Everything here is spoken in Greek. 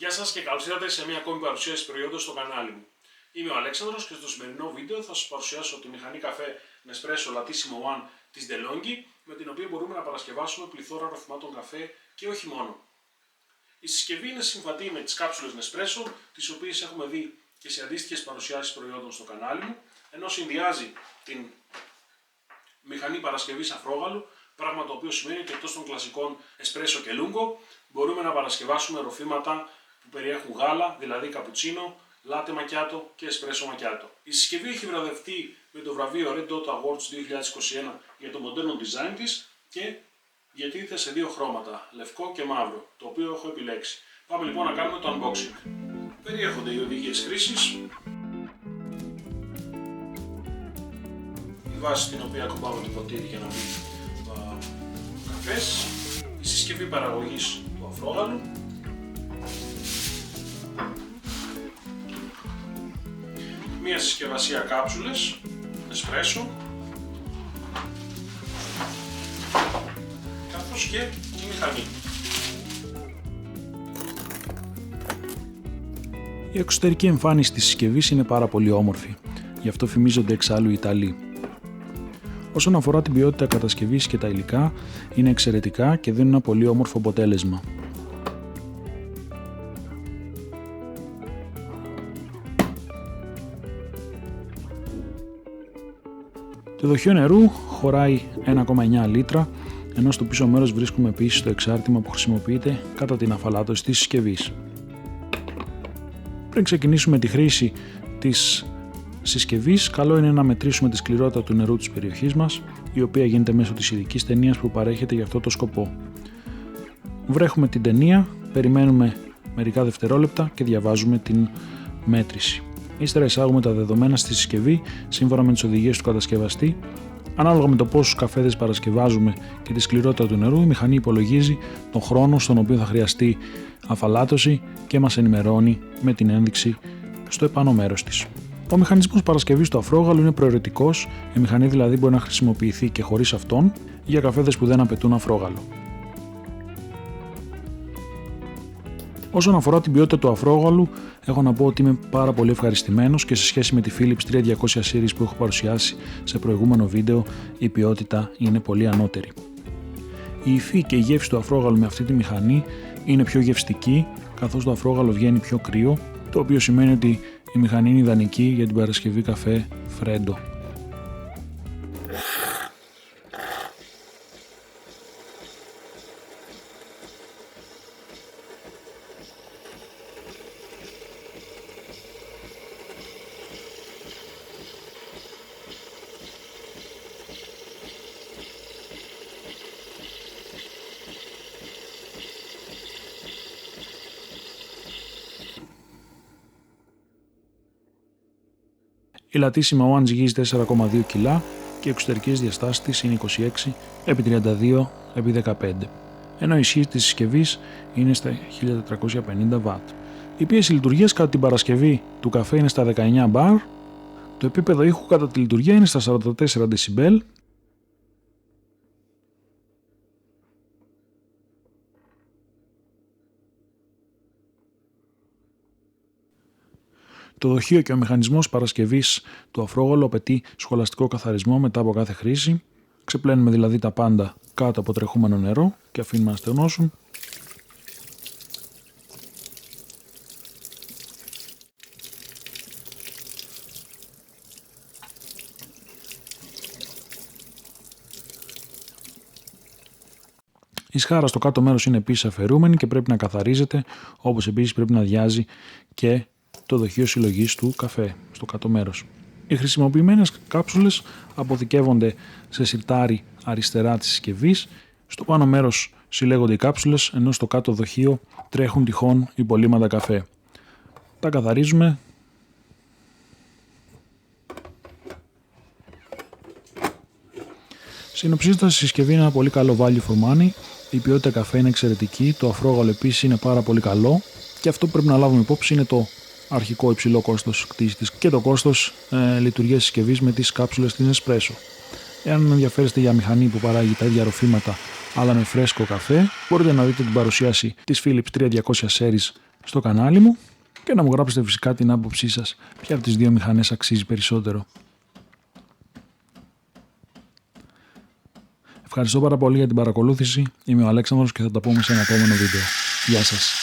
Γεια σας και καλώς ήρθατε σε μια ακόμη παρουσίαση προϊόντων στο κανάλι μου. Είμαι ο Αλέξανδρος και στο σημερινό βίντεο θα σας παρουσιάσω τη μηχανή καφέ Nespresso Latissimo One της DeLonghi, με την οποία μπορούμε να παρασκευάσουμε πληθώρα ροφημάτων καφέ και όχι μόνο. Η συσκευή είναι συμβατή με τις κάψουλες Nespresso, τις οποίες έχουμε δει και σε αντίστοιχες παρουσιάσεις προϊόντων στο κανάλι μου, ενώ συνδυάζει την μηχανή παρασκευής αφρόγαλου, πράγμα το οποίο σημαίνει ότι εκτός των κλασικών espresso και lungo μπορούμε να παρασκευάσουμε ροφήματα που περιέχουν γάλα, δηλαδή καπουτσίνο, latte macchiato και espresso macchiato. Η συσκευή έχει βραβευτεί με το βραβείο Red Dot Awards 2021 για το μοντέρνο design της και διατίθεται σε δύο χρώματα, λευκό και μαύρο, το οποίο έχω επιλέξει. Πάμε λοιπόν να κάνουμε το unboxing. Περιέχονται οι οδηγίες χρήσης, η βάση στην οποία ακουμπάμε το ποτήρι για να μπει ο καφές, η συσκευή παραγωγής του αφρόγαλου, μία συσκευασία κάψουλες Nespresso, καθώς και η μηχανή. Η εξωτερική εμφάνιση της συσκευής είναι πάρα πολύ όμορφη, γι' αυτό φημίζονται εξάλλου οι Ιταλοί. Όσον αφορά την ποιότητα κατασκευής και τα υλικά, είναι εξαιρετικά και δίνουν ένα πολύ όμορφο αποτέλεσμα. Το δοχείο νερού χωράει 1,9 λίτρα, ενώ στο πίσω μέρος βρίσκουμε επίσης το εξάρτημα που χρησιμοποιείται κατά την αφαλάτωση της συσκευής. Πριν ξεκινήσουμε τη χρήση της συσκευής, καλό είναι να μετρήσουμε τη σκληρότητα του νερού της περιοχής μας, η οποία γίνεται μέσω της ειδικής ταινίας που παρέχεται για αυτό το σκοπό. Βρέχουμε την ταινία, περιμένουμε μερικά δευτερόλεπτα και διαβάζουμε την μέτρηση. Ύστερα εισάγουμε τα δεδομένα στη συσκευή σύμφωνα με τις οδηγίες του κατασκευαστή. Ανάλογα με το πόσους καφέδες παρασκευάζουμε και τη σκληρότητα του νερού, η μηχανή υπολογίζει τον χρόνο στον οποίο θα χρειαστεί αφαλάτωση και μας ενημερώνει με την ένδειξη στο επάνω μέρος της. Ο μηχανισμός παρασκευής του αφρόγαλου είναι προαιρετικός, η μηχανή δηλαδή μπορεί να χρησιμοποιηθεί και χωρίς αυτόν για καφέδες που δεν απαιτούν αφρόγαλο. Όσον αφορά την ποιότητα του αφρόγαλου, έχω να πω ότι είμαι πάρα πολύ ευχαριστημένος και σε σχέση με τη Philips 3200 series που έχω παρουσιάσει σε προηγούμενο βίντεο, η ποιότητα είναι πολύ ανώτερη. Η υφή και η γεύση του αφρόγαλου με αυτή τη μηχανή είναι πιο γευστική, καθώς το αφρόγαλο βγαίνει πιο κρύο, το οποίο σημαίνει ότι η μηχανή είναι ιδανική για την παρασκευή καφέ φρέντο. Η Latissimo One ζυγίζει 4,2 κιλά και οι εξωτερικές διαστάσεις της είναι 26x32x15, ενώ η ισχύ της συσκευής είναι στα 1450 W. Η πίεση λειτουργίας κατά την παρασκευή του καφέ είναι στα 19 bar, το επίπεδο ήχου κατά τη λειτουργία είναι στα 44 dB, το δοχείο και ο μηχανισμός παρασκευής του αφρόγαλου απαιτεί σχολαστικό καθαρισμό μετά από κάθε χρήση. Ξεπλένουμε δηλαδή τα πάντα κάτω από τρεχούμενο νερό και αφήνουμε να στεγνώσουν. Η σχάρα στο κάτω μέρος είναι επίσης αφαιρούμενη και πρέπει να καθαρίζεται, όπως επίσης πρέπει να αδειάζει και το δοχείο συλλογής του καφέ στο κάτω μέρος. Οι χρησιμοποιημένες κάψουλες αποθηκεύονται σε σιρτάρι αριστερά της συσκευής. Στο πάνω μέρος συλλέγονται οι κάψουλες, ενώ στο κάτω δοχείο τρέχουν τυχόν υπολείμματα καφέ. Τα καθαρίζουμε. Συνοψίζοντας, η συσκευή είναι ένα πολύ καλό value for money. Η ποιότητα καφέ είναι εξαιρετική, το αφρόγαλο επίσης είναι πάρα πολύ καλό και αυτό που πρέπει να λάβουμε υπόψη είναι το αρχικό υψηλό κόστος κτήσης της και το κόστος λειτουργίας συσκευής με τις κάψουλες της Nespresso. Εάν ενδιαφέρεστε για μηχανή που παράγει τα ίδια ροφήματα αλλά με φρέσκο καφέ, μπορείτε να δείτε την παρουσίαση της Philips 3200 series στο κανάλι μου και να μου γράψετε φυσικά την άποψή σας. Ποια από τις δύο μηχανές αξίζει περισσότερο. Ευχαριστώ πάρα πολύ για την παρακολούθηση. Είμαι ο Αλέξανδρος και θα τα πούμε σε ένα επόμενο βίντεο. Γεια σας.